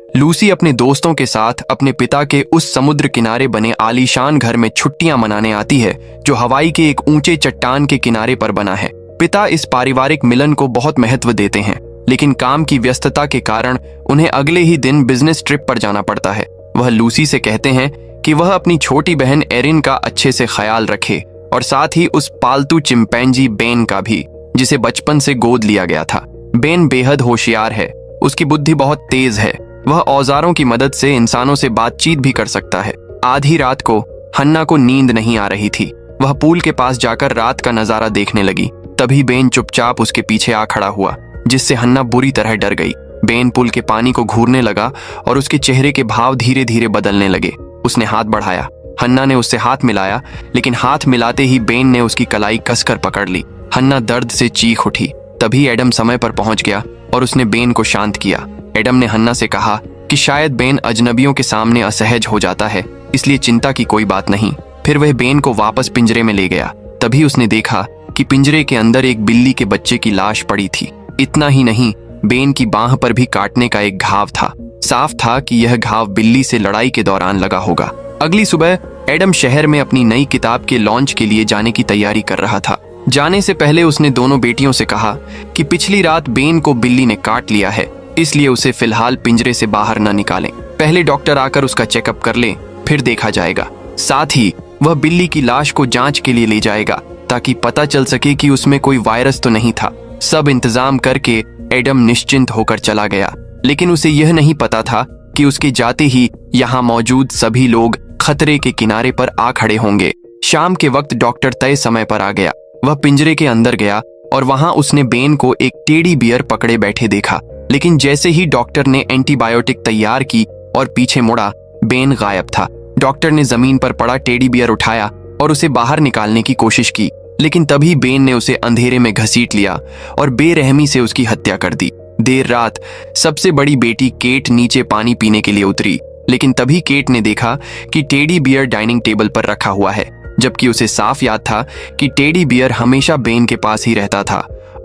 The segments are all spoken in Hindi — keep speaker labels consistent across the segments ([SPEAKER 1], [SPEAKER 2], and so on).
[SPEAKER 1] लूसी अपने दोस्तों के साथ अपने पिता के उस समुद्र किनारे बने आलीशान घर में छुट्टियां मनाने आती है जो हवाई के एक ऊंचे चट्टान के किनारे पर बना है। पिता इस पारिवारिक मिलन को बहुत महत्व देते हैं, लेकिन काम की व्यस्तता के कारण उन्हें अगले ही दिन बिजनेस ट्रिप पर जाना पड़ता है। वह लूसी से कहते हैं कि वह अपनी छोटी बहन एरिन का अच्छे से ख्याल रखे और साथ ही उस पालतू चिंपैंजी बेन का भी, जिसे बचपन से गोद लिया गया था। बेन बेहद होशियार है, उसकी बुद्धि बहुत तेज है। वह औजारों की मदद से इंसानों से बातचीत भी कर सकता है। आधी रात को हन्ना को नींद नहीं आ रही थी। वह पूल के पास जाकर रात का नजारा देखने लगी। तभी बेन चुपचाप उसके पीछे आ खड़ा हुआ, जिससे हन्ना बुरी तरह डर गई। बेन पुल के पानी को घूरने लगा और उसके चेहरे के भाव धीरे धीरे बदलने लगे। उसने हाथ बढ़ाया। हन्ना ने उससे हाथ मिलाया, लेकिन हाथ मिलाते ही बेन ने उसकी कलाई कसकर पकड़ ली। हन्ना दर्द से चीख उठी। तभी एडम समय पर पहुंच गया और उसने बेन को शांत किया। एडम ने हन्ना से कहा कि शायद बेन अजनबियों के सामने असहज हो जाता है, इसलिए चिंता की कोई बात नहीं। फिर वह बेन को वापस पिंजरे में ले गया। तभी उसने देखा कि पिंजरे के अंदर एक बिल्ली के बच्चे की लाश पड़ी थी। इतना ही नहीं, बेन की बांह पर भी काटने का एक घाव था। साफ था कि यह घाव बिल्ली से लड़ाई के दौरान लगा होगा। अगली सुबह एडम शहर में अपनी नई किताब के लॉन्च के लिए जाने की तैयारी कर रहा था। जाने से पहले उसने दोनों बेटियों से कहा कि पिछली रात बेन को बिल्ली ने काट लिया है, इसलिए उसे फिलहाल पिंजरे से बाहर न निकालें। पहले डॉक्टर आकर उसका चेकअप कर ले, फिर देखा जाएगा। साथ ही वह बिल्ली की लाश को जांच के लिए ले जाएगा ताकि पता चल सके कि उसमें कोई वायरस तो नहीं था। सब इंतजाम करके एडम निश्चिंत होकर चला गया, लेकिन उसे यह नहीं पता था कि उसके जाते ही यहाँ मौजूद सभी लोग खतरे के किनारे पर आ खड़े होंगे। शाम के वक्त डॉक्टर तय समय पर आ गया। वह पिंजरे के अंदर गया और वहां उसने बेन को एक टेडी बियर पकड़े बैठे देखा, लेकिन जैसे ही डॉक्टर ने एंटीबायोटिक तैयार की और पीछे मुड़ा, बेन गायब था। डॉक्टर ने जमीन पर पड़ा टेडी बियर उठाया और उसे बाहर निकालने की कोशिश की, लेकिन तभी बेन ने उसे अंधेरे में घसीट लिया और बेरहमी से उसकी हत्या कर दी। देर रात सबसे बड़ी बेटी केट नीचे पानी पीने के लिए उतरी, लेकिन तभी केट ने देखा कि टेडी बियर डाइनिंग टेबल पर रखा हुआ है, जबकि उसे साफ याद था कि टेडी बियर हमेशा बेन के पास ही रहता था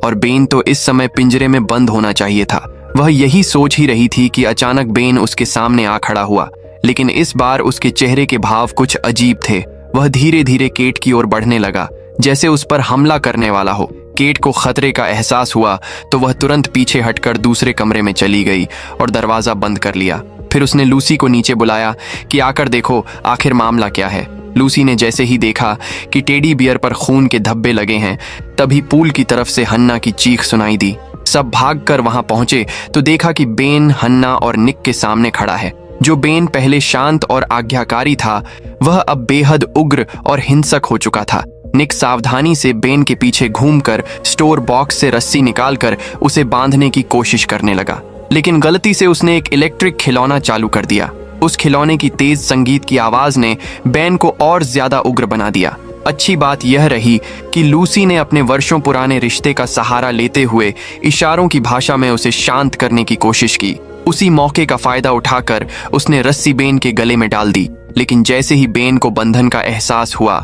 [SPEAKER 1] और बेन तो इस समय पिंजरे में बंद होना चाहिए था। वह यही सोच ही रही थी कि अचानक बेन उसके सामने आ खड़ा हुआ, लेकिन इस बार उसके चेहरे के भाव कुछ अजीब थे। वह धीरे धीरे केट की ओर बढ़ने लगा, जैसे उस पर हमला करने वाला हो। केट को खतरे का एहसास हुआ तो वह तुरंत पीछे हटकर दूसरे कमरे में चली गई और दरवाजा बंद कर लिया। फिर उसने लूसी को नीचे बुलाया कि आकर देखो आखिर मामला क्या है। लूसी ने जैसे ही देखा कि टेडी बियर पर खून के धब्बे लगे हैं, तभी पूल की तरफ से हन्ना की चीख सुनाई दी। सब भागकर वहां पहुंचे तो देखा कि बेन हन्ना और निक के सामने खड़ा है। जो बेन पहले शांत और आज्ञाकारी था, वह अब बेहद उग्र और हिंसक हो चुका था। निक सावधानी से बेन के पीछे घूमकर स्टोर बॉक्स से रस्सी निकालकर उसे बांधने की कोशिश करने लगा, लेकिन गलती से उसने एक इलेक्ट्रिक खिलौना चालू कर दिया। उस खिलौने की तेज संगीत की आवाज ने बेन को और ज्यादा उग्र बना दिया। अच्छी बात यह रही कि लूसी ने अपने वर्षों पुराने रिश्ते का सहारा लेते हुए इशारों की भाषा में उसे शांत करने की कोशिश की। उसी मौके का फायदा उठाकर उसने रस्सी बेन के गले में डाल दी, लेकिन जैसे ही बेन को बंधन का एहसास हुआ,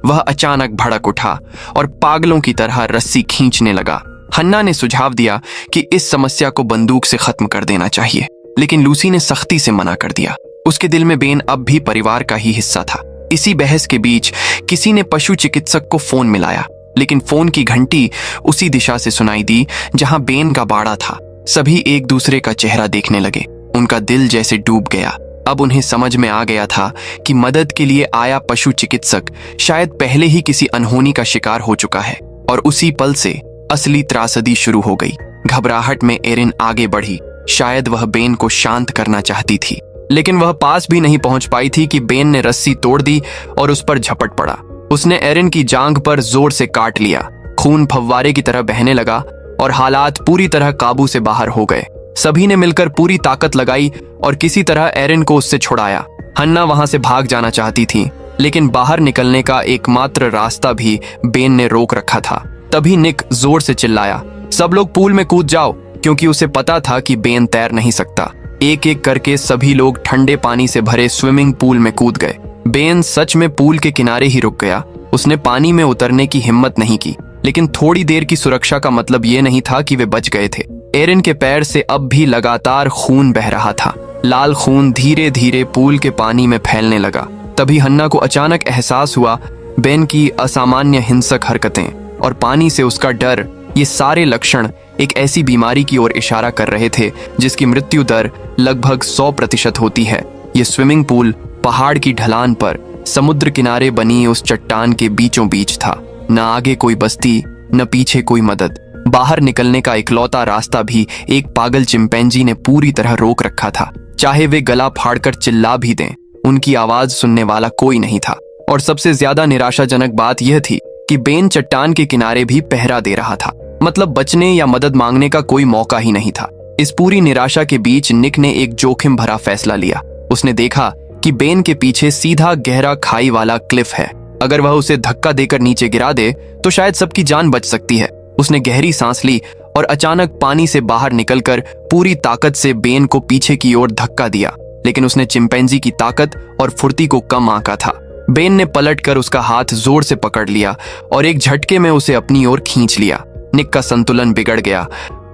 [SPEAKER 1] वह अचानक भड़क उठा और पागलों की तरह रस्सी खींचने लगा। हन्ना ने सुझाव दिया कि इस समस्या को बंदूक से खत्म कर देना चाहिए, लेकिन लूसी ने सख्ती से मना कर दिया। उसके दिल में बेन अब भी परिवार का ही हिस्सा था। इसी बहस के बीच किसी ने पशु चिकित्सक को फोन मिलाया, लेकिन फोन की घंटी उसी दिशा से सुनाई दी जहां बेन का बाड़ा था। सभी एक दूसरे का चेहरा देखने लगे। उनका दिल जैसे डूब गया। अब उन्हें समझ में आ गया था कि मदद के लिए आया पशु चिकित्सक शायद पहले ही किसी अनहोनी का शिकार हो चुका है, और उसी पल से असली त्रासदी शुरू हो गई। घबराहट में एरिन आगे बढ़ी। शायद वह बेन को शांत करना चाहती थी, लेकिन वह पास भी नहीं पहुंच पाई थी कि बेन ने रस्सी तोड़ दी और उस पर झपट पड़ा। उसने एरिन की जांघ पर जोर से काट लिया। खून फव्वारे की तरह बहने लगा और हालात पूरी तरह काबू से बाहर हो गए। सभी ने मिलकर पूरी ताकत लगाई और किसी तरह एरिन को उससे छुड़ाया। हन्ना वहां से भाग जाना चाहती थी, लेकिन बाहर निकलने का एकमात्र रास्ता भी बेन ने रोक रखा था। तभी निक जोर से चिल्लाया, सब लोग पूल में कूद जाओ, क्योंकि उसे पता था कि बेन तैर नहीं सकता। एक एक करके सभी लोग ठंडे पानी से भरे स्विमिंग पूल में कूद गए। बेन सच में पूल के किनारे ही रुक गया। उसने पानी में उतरने की हिम्मत नहीं की, लेकिन थोड़ी देर की सुरक्षा का मतलब ये नहीं था कि वे बच गए थे। एरिन के पैर से अब भी लगातार खून बह रहा था। लाल खून धीरे धीरे पूल के पानी में फैलने लगा। तभी हन्ना को अचानक एहसास हुआ बेन की असामान्य हिंसक हरकतें और पानी से उसका डर, ये सारे लक्षण एक ऐसी बीमारी की ओर इशारा कर रहे थे जिसकी मृत्यु दर लगभग 100% होती है। ये स्विमिंग पूल पहाड़ की ढलान पर समुद्र किनारे बनी उस चट्टान के बीचों बीच था। न आगे कोई बस्ती, न पीछे कोई मदद। बाहर निकलने का इकलौता रास्ता भी एक पागल चिंपैंजी ने पूरी तरह रोक रखा था। चाहे वे गला फाड़कर चिल्ला भी दें, उनकी आवाज सुनने वाला कोई नहीं था। और सबसे ज्यादा निराशाजनक बात यह थी कि बेन चट्टान के किनारे भी पहरा दे रहा था। मतलब बचने या मदद मांगने का कोई मौका ही नहीं था। इस पूरी निराशा के बीच निक ने एक जोखिम भरा फैसला लिया। उसने देखा कि बेन के पीछे सीधा गहरा खाई वाला क्लिफ है। अगर वह उसे धक्का देकर नीचे गिरा दे तो शायद सबकी जान बच सकती है। उसने गहरी सांस ली और अचानक पानी से बाहर निकलकर पूरी ताकत से बेन को पीछे की ओर धक्का दिया। लेकिन उसने चिंपैंजी की ताकत और फुर्ती को कम आंका था। बेन ने पलटकर उसका हाथ जोर से पकड़ लिया और एक झटके में उसे अपनी ओर खींच लिया। निक का संतुलन बिगड़ गया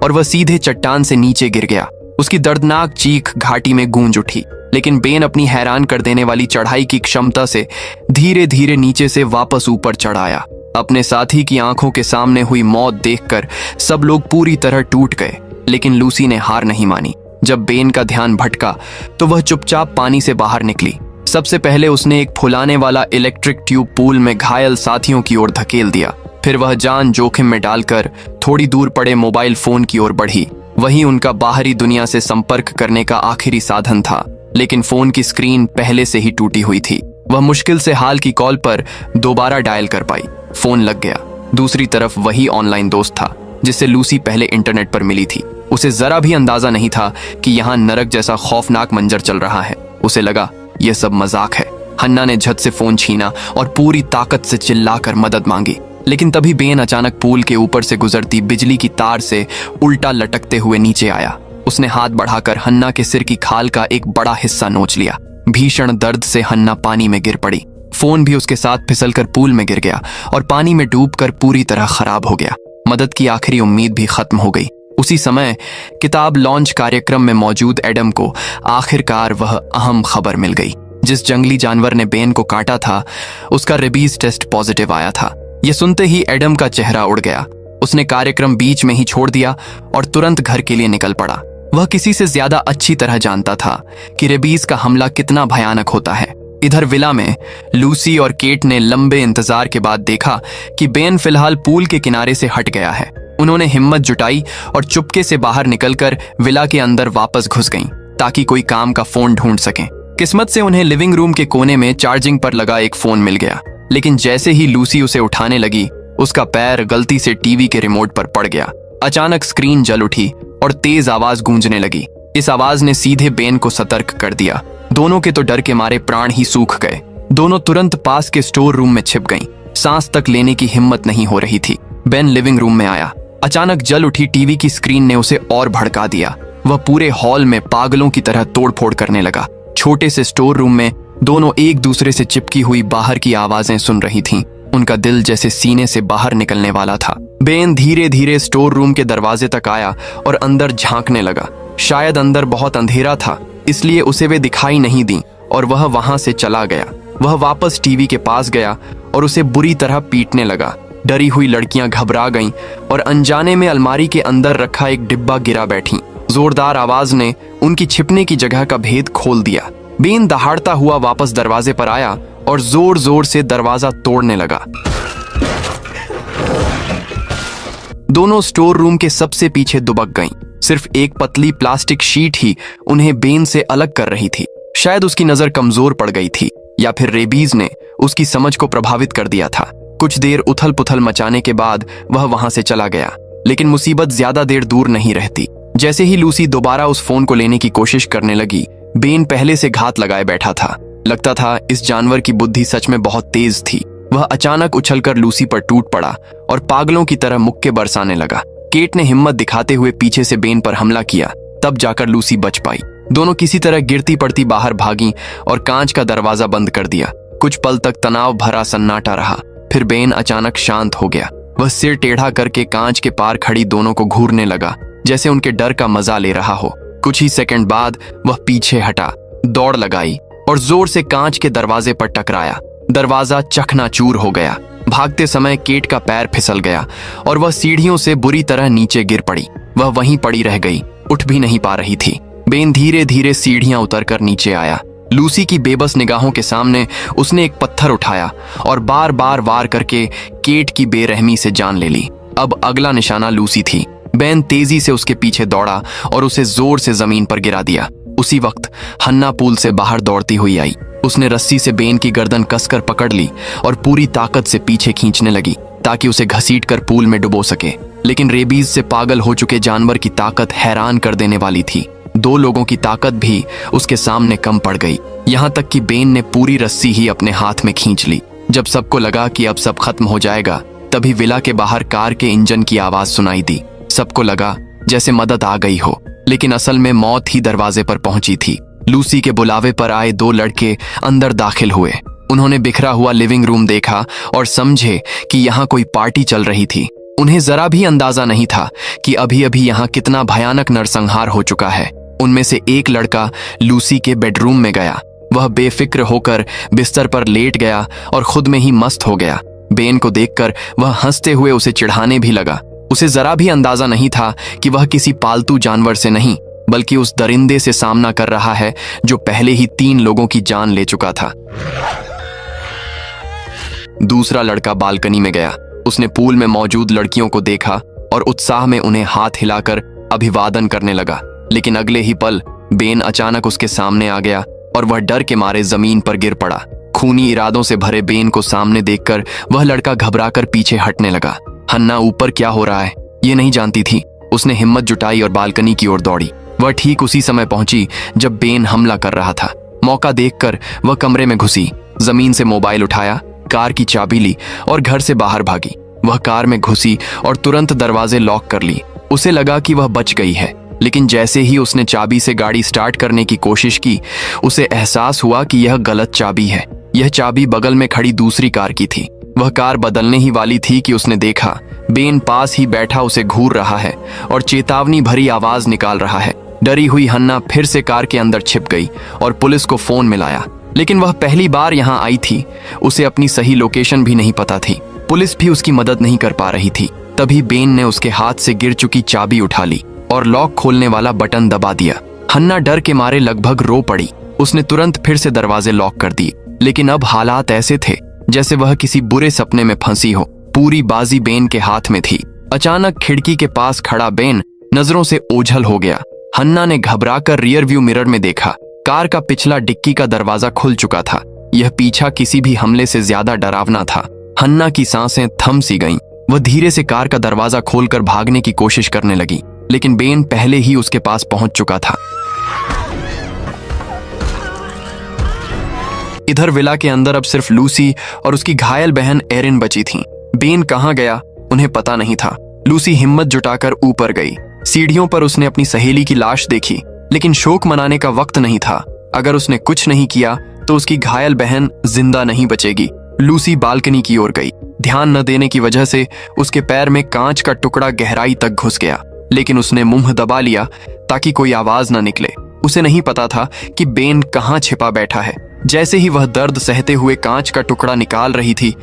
[SPEAKER 1] और वह सीधे चट्टान से नीचे गिर गया। उसकी दर्दनाक चीख घाटी में गूंज उठी। लेकिन बेन अपनी हैरान कर देने वाली चढ़ाई की क्षमता से धीरे धीरे नीचे से वापस ऊपर चढ़ आया। अपने साथी की आंखों के सामने हुई मौत देखकर सब लोग पूरी तरह टूट गए। लेकिन लूसी ने हार नहीं मानी। जब बेन का ध्यान भटका तो वह चुपचाप पानी से बाहर निकली। सबसे पहले उसने एक फुलाने वाला इलेक्ट्रिक ट्यूब पूल में घायल साथियों की ओर धकेल दिया। फिर वह जान जोखिम में डालकर थोड़ी दूर पड़े मोबाइल फोन की ओर बढ़ी। वही उनका बाहरी दुनिया से संपर्क करने का आखिरी साधन था। लेकिन फोन की स्क्रीन पहले से ही टूटी हुई थी। वह मुश्किल से हाल की कॉल पर दोबारा डायल कर पाई। फोन लग गया। दूसरी तरफ वही ऑनलाइन दोस्त था जिससे लूसी पहले इंटरनेट पर मिली थी। उसे जरा भी अंदाजा नहीं था कि यहाँ नरक जैसा खौफनाक मंजर चल रहा है। उसे लगा यह सब मजाक है। हन्ना ने झट से फोन छीना और पूरी ताकत से चिल्लाकर मदद मांगी। लेकिन तभी बेन अचानक पूल के ऊपर से गुजरती बिजली की तार से उल्टा लटकते हुए नीचे आया। उसने हाथ बढ़ाकर हन्ना के सिर की खाल का एक बड़ा हिस्सा नोच लिया। भीषण दर्द से हन्ना पानी में गिर पड़ी। फोन भी उसके साथ फिसलकर पूल में गिर गया और पानी में डूबकर पूरी तरह खराब हो गया। मदद की आखिरी उम्मीद भी खत्म हो गई। उसी समय किताब लॉन्च कार्यक्रम में मौजूद एडम को आखिरकार वह अहम खबर मिल गई। जिस जंगली जानवर ने बेन को काटा था उसका रेबीज टेस्ट पॉजिटिव आया था। यह सुनते ही एडम का चेहरा उड़ गया। उसने कार्यक्रम बीच में ही छोड़ दिया और तुरंत घर के लिए निकल पड़ा। वह किसी से ज्यादा अच्छी तरह जानता था कि रेबीज का हमला कितना भयानक होता है। इधर विला में लूसी और केट ने लंबे इंतजार के बाद देखा कि बेन फिलहाल पूल के किनारे से हट गया है। उन्होंने हिम्मत जुटाई और चुपके से बाहर निकलकर विला के अंदर वापस घुस गईं ताकि कोई काम का फोन ढूंढ सकें। किस्मत से उन्हें लिविंग रूम के कोने में चार्जिंग पर लगा एक फोन मिल गया। लेकिन जैसे ही लूसी उसे उठाने लगी उसका पैर गलती से टीवी के रिमोट पर पड़ गया। अचानक स्क्रीन जल उठी और तेज आवाज गूंजने लगी। इस आवाज ने सीधे बेन को सतर्क कर दिया। दोनों के तो डर के मारे प्राण ही सूख गए। दोनों तुरंत पास के स्टोर रूम में छिप गईं। सांस तक लेने की हिम्मत नहीं हो रही थी। बेन लिविंग रूम में आया। अचानक जल उठी टीवी की स्क्रीन ने उसे और भड़का दिया। वह पूरे हॉल में पागलों की तरह तोड़फोड़ करने लगा। छोटे से स्टोर रूम में दोनों एक दूसरे से चिपकी हुई बाहर की आवाजें सुन रही थीं। उनका दिल जैसे सीने से बाहर निकलने वाला था। बेन धीरे धीरे स्टोर रूम के दरवाजे तक आया और अंदर झांकने लगा। शायद अंदर बहुत अंधेरा था इसलिए उसे वे दिखाई नहीं दी और वह वहां से चला गया। वह वापस टीवी के पास गया और उसे बुरी तरह पीटने लगा। डरी हुई लड़कियां घबरा गईं और अनजाने में अलमारी के अंदर रखा एक डिब्बा गिरा बैठी। जोरदार आवाज ने उनकी छिपने की जगह का भेद खोल दिया। बेन दहाड़ता हुआ वापस दरवाजे पर आया और जोर जोर से दरवाजा तोड़ने लगा। दोनों स्टोर रूम के सबसे पीछे दुबक गईं। सिर्फ एक पतली प्लास्टिक शीट ही उन्हें बेन से अलग कर रही थी। शायद उसकी नजर कमजोर पड़ गई थी या फिर रेबीज ने उसकी समझ को प्रभावित कर दिया था। कुछ देर उथल पुथल मचाने के बाद वह वहां से चला गया। लेकिन मुसीबत ज्यादा देर दूर नहीं रहती। जैसे ही लूसी दोबारा उस फोन को लेने की कोशिश करने लगी, बेन पहले से घात लगाए बैठा था। लगता था इस जानवर की बुद्धि सच में बहुत तेज थी। वह अचानक उछलकर लूसी पर टूट पड़ा और पागलों की तरह मुक्के बरसाने लगा। केट ने हिम्मत दिखाते हुए पीछे से बेन पर हमला किया। तब जाकर लूसी बच पाई। दोनों किसी तरह गिरती पड़ती बाहर भागी और कांच का दरवाजा बंद कर दिया। कुछ पल तक तनाव भरा सन्नाटा रहा। फिर बेन अचानक शांत हो गया। वह सिर टेढ़ा करके कांच के पार खड़ी दोनों को घूरने लगा, जैसे उनके डर का मजा ले रहा हो। कुछ ही सेकंड बाद वह पीछे हटा, दौड़ लगाई और जोर से कांच के दरवाजे पर टकराया। दरवाजा चकनाचूर हो गया। भागते समय केट का पैर फिसल गया और वह सीढ़ियों से बुरी तरह नीचे गिर पड़ी। वह वहीं पड़ी रह गई, उठ भी नहीं पा रही थी। बेन धीरे धीरे सीढ़ियां उतरकर नीचे आया। लूसी की बेबस निगाहों के सामने उसने एक पत्थर उठाया और बार बार वार करके केट की बेरहमी से जान ले ली। अब अगला निशाना लूसी थी। बेन तेजी से उसके पीछे दौड़ा और उसे जोर से जमीन पर गिरा दिया। उसी वक्त हन्ना पूल से बाहर दौड़ती हुई आई। उसने रस्सी से बेन की गर्दन कसकर पकड़ ली और पूरी ताकत से पीछे खींचने लगी ताकि उसे घसीटकर पूल में डुबो सके। लेकिन रेबीज से पागल हो चुके जानवर की ताकत हैरान कर देने वाली थी। 2 लोगों की ताकत भी उसके सामने कम पड़ गई। यहाँ तक कि बेन ने पूरी रस्सी ही अपने हाथ में खींच ली। जब सबको लगा कि अब सब खत्म हो जाएगा, तभी विला के बाहर कार के इंजन की आवाज सुनाई दी। सबको लगा जैसे मदद आ गई हो, लेकिन असल में मौत ही दरवाजे पर पहुंची थी। लूसी के बुलावे पर आए 2 लड़के अंदर दाखिल हुए। उन्होंने बिखरा हुआ लिविंग रूम देखा और समझे कि यहाँ कोई पार्टी चल रही थी। उन्हें जरा भी अंदाजा नहीं था कि अभी अभी यहाँ कितना भयानक नरसंहार हो चुका है। उनमें से एक लड़का लूसी के बेडरूम में गया। वह बेफिक्र होकर बिस्तर पर लेट गया और खुद में ही मस्त हो गया। बेन को देखकर वह हंसते हुए उसे चिढ़ाने भी लगा। उसे जरा भी अंदाजा नहीं था कि वह किसी पालतू जानवर से नहीं, बल्कि उस दरिंदे से सामना कर रहा है जो पहले ही 3 लोगों की जान ले चुका था। दूसरा लड़का बालकनी में गया। उसने पूल में मौजूद लड़कियों को देखा और उत्साह में उन्हें हाथ हिलाकर अभिवादन करने लगा। लेकिन अगले ही पल बेन अचानक उसके सामने आ गया और वह डर के मारे जमीन पर गिर पड़ा। खूनी इरादों से भरे बेन को सामने देखकर वह लड़का घबराकर पीछे हटने लगा। हन्ना ऊपर क्या हो रहा है ये नहीं जानती थी। उसने हिम्मत जुटाई और बालकनी की ओर दौड़ी। वह ठीक उसी समय पहुंची जब बेन हमला कर रहा था। मौका देखकर वह कमरे में घुसी, जमीन से मोबाइल उठाया, कार की चाबी ली और घर से बाहर भागी। वह कार में घुसी और तुरंत दरवाजे लॉक कर ली। उसे लगा कि वह बच गई है, लेकिन जैसे ही उसने चाबी से गाड़ी स्टार्ट करने की कोशिश की, उसे एहसास हुआ कि यह गलत चाबी है। यह चाबी बगल में खड़ी दूसरी कार की थी। वह कार बदलने ही वाली थी कि उसने देखा बेन पास ही बैठा उसे घूर रहा है और चेतावनी भरी आवाज निकाल रहा है। डरी हुई हन्ना फिर से कार के अंदर छिप गई और पुलिस को फोन मिलाया। लेकिन वह पहली बार यहाँ आई थी, उसे अपनी सही लोकेशन भी नहीं पता थी। पुलिस भी उसकी मदद नहीं कर पा रही थी। तभी बेन ने उसके हाथ से गिर चुकी चाबी उठा ली और लॉक खोलने वाला बटन दबा दिया। हन्ना डर के मारे लगभग रो पड़ी। उसने तुरंत फिर से दरवाजे लॉक कर दिए, लेकिन अब हालात ऐसे थे जैसे वह किसी बुरे सपने में फंसी हो। पूरी बाजी बेन के हाथ में थी। अचानक खिड़की के पास खड़ा बेन नजरों से ओझल हो गया। हन्ना ने घबराकर रियर व्यू मिरर में देखा। कार का पिछला डिक्की का दरवाजा खुल चुका था। यह पीछा किसी भी हमले से ज्यादा डरावना था। हन्ना की सांसें थम सी गईं। वह धीरे से कार का दरवाजा खोलकर भागने की कोशिश करने लगी, लेकिन बेन पहले ही उसके पास पहुंच चुका था। इधर विला के अंदर अब सिर्फ लूसी और उसकी घायल बहन एरिन बची थीं। बेन कहाँ गया उन्हें पता नहीं था। लूसी हिम्मत जुटाकर ऊपर गई। सीढ़ियों पर उसने अपनी सहेली की लाश देखी, लेकिन शोक मनाने का वक्त नहीं था। अगर उसने कुछ नहीं किया तो उसकी घायल बहन जिंदा नहीं बचेगी। लूसी बालकनी की ओर गई। ध्यान न देने की वजह से उसके पैर में कांच का टुकड़ा गहराई तक घुस गया, लेकिन उसने मुंह दबा लिया ताकि कोई आवाज न निकले। उसे नहीं पता था कि बेन कहाँ छिपा बैठा है। जैसे ही वह दर्द सहते हुए कांच का टुकड़ा निकाल रही थी,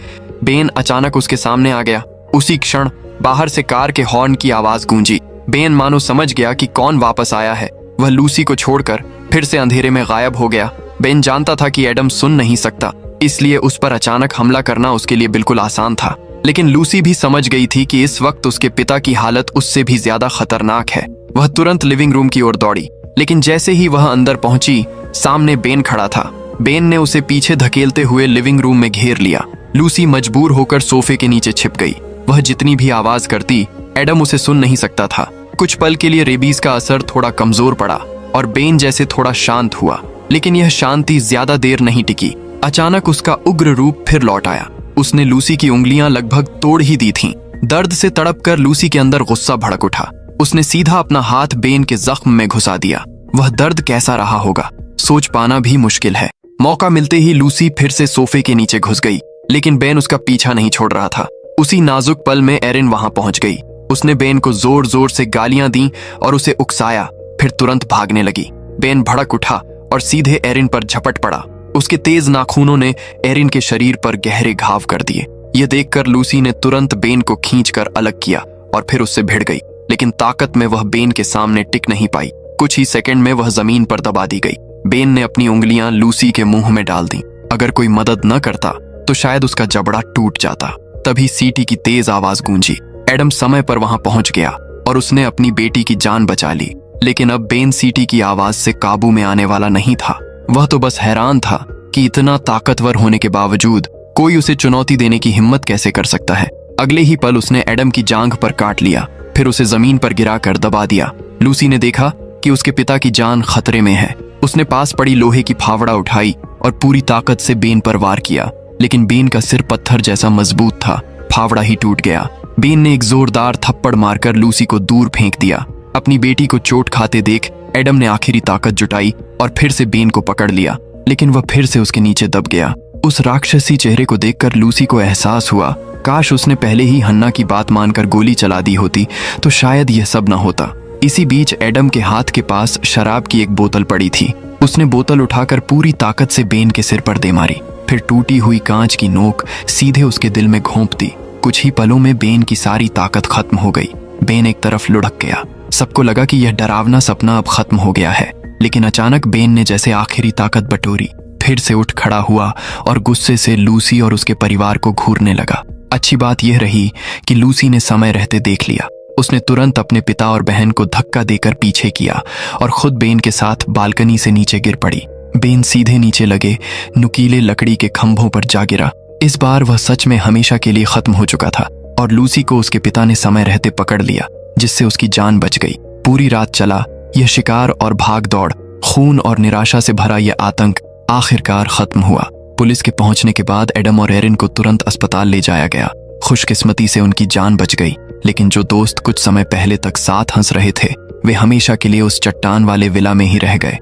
[SPEAKER 1] बेन अचानक उसके सामने आ गया। उसी क्षण बाहर से कार के हॉर्न की आवाज गूंजी। बेन मानो समझ गया कि कौन वापस आया है। वह लूसी को छोड़कर फिर से अंधेरे में गायब हो गया। बेन जानता था कि एडम सुन नहीं सकता, इसलिए उस पर अचानक हमला करना उसके लिए बिल्कुल आसान था। लेकिन लूसी भी समझ गई थी कि इस वक्त उसके पिता की हालत उससे भी ज्यादा खतरनाक है। वह तुरंत लिविंग रूम की ओर दौड़ी, लेकिन जैसे ही वह अंदर पहुंची, सामने बेन खड़ा था। बेन ने उसे पीछे धकेलते हुए लिविंग रूम में घेर लिया। लूसी मजबूर होकर सोफे के नीचे छिप गई। वह जितनी भी आवाज करती, एडम उसे सुन नहीं सकता था। कुछ पल के लिए रेबीज का असर थोड़ा कमजोर पड़ा और बेन जैसे थोड़ा शांत हुआ, लेकिन यह शांति ज्यादा देर नहीं टिकी। अचानक उसका उग्र रूप फिर लौट आया। उसने लूसी की उंगलियां लगभग तोड़ ही दी थीं। दर्द से तड़पकर लूसी के अंदर गुस्सा भड़क उठा। उसने सीधा अपना हाथ बेन के जख्म में घुसा दिया। वह दर्द कैसा रहा होगा, सोच पाना भी मुश्किल है। मौका मिलते ही लूसी फिर से सोफे के नीचे घुस गई, लेकिन बेन उसका पीछा नहीं छोड़ रहा था। उसी नाजुक पल में एरिन वहां पहुंच गई। उसने बेन को जोर जोर से गालियां दी और उसे उकसाया। फिर तुरंत भागने लगी। बेन भड़क उठा और सीधे एरिन पर झपट पड़ा। उसके तेज नाखूनों ने एरिन के शरीर पर गहरे घाव कर दिए। यह देखकर लूसी ने तुरंत बेन को खींचकर अलग किया और फिर उससे भिड़ गई, लेकिन ताकत में वह बेन के सामने टिक नहीं पाई। कुछ ही सेकंड में वह जमीन पर दबा दी गई। बेन ने अपनी उंगलियां लूसी के मुंह में डाल दी। अगर कोई मदद न करता तो शायद उसका जबड़ा टूट जाता। तभी सीटी की तेज आवाज गूंजी। एडम समय पर वहां पहुंच गया और उसने अपनी बेटी की जान बचा ली। लेकिन अब बेन सीटी की आवाज से काबू में आने वाला नहीं था। वह तो बस हैरान था कि इतना ताकतवर होने के बावजूद कोई उसे चुनौती देने की हिम्मत कैसे कर सकता है। अगले ही पल उसने एडम की जांघ पर काट लिया, फिर उसे जमीन पर गिराकर दबा दिया। लूसी ने देखा कि उसके पिता की जान खतरे में है। उसने पास पड़ी लोहे की फावड़ा उठाई और पूरी ताकत से बेन पर वार किया, लेकिन बेन का सिर पत्थर जैसा मजबूत था। फावड़ा ही टूट गया। बेन ने एक जोरदार थप्पड़ मारकर लूसी को दूर फेंक दिया। अपनी बेटी को चोट खाते देख एडम ने आखिरी ताकत जुटाई और फिर से बेन को पकड़ लिया, लेकिन वह फिर से उसके नीचे दब गया। उस राक्षसी चेहरे को देखकर लूसी को एहसास हुआ, काश उसने पहले ही हन्ना की बात मानकर गोली चला दी होती तो शायद यह सब न होता। इसी बीच एडम के हाथ के पास शराब की एक बोतल पड़ी थी। उसने बोतल उठाकर पूरी ताकत से बेन के सिर पर दे मारी, फिर टूटी हुई कांच की नोक सीधे उसके दिल में घोंप दी। कुछ ही पलों में बेन की सारी ताकत खत्म हो गई। बेन एक तरफ लुढ़क गया। सबको लगा कि यह डरावना सपना अब खत्म हो गया है, लेकिन अचानक बेन ने जैसे आखिरी ताकत बटोरी, फिर से उठ खड़ा हुआ और गुस्से से लूसी और उसके परिवार को घूरने लगा। अच्छी बात यह रही कि लूसी ने समय रहते देख लिया। उसने तुरंत अपने पिता और बहन को धक्का देकर पीछे किया और खुद बेन के साथ बालकनी से नीचे गिर पड़ी। बेन सीधे नीचे लगे नुकीले लकड़ी के खंभों पर जा गिरा। इस बार वह सच में हमेशा के लिए खत्म हो चुका था और लूसी को उसके पिता ने समय रहते पकड़ लिया, जिससे उसकी जान बच गई। पूरी रात चला यह शिकार और भाग दौड़, खून और निराशा से भरा यह आतंक आखिरकार खत्म हुआ। पुलिस के पहुंचने के बाद एडम और एरिन को तुरंत अस्पताल ले जाया गया। खुशकिस्मती से उनकी जान बच गई, लेकिन जो दोस्त कुछ समय पहले तक साथ हंस रहे थे वे हमेशा के लिए उस चट्टान वाले विला में ही रह गए।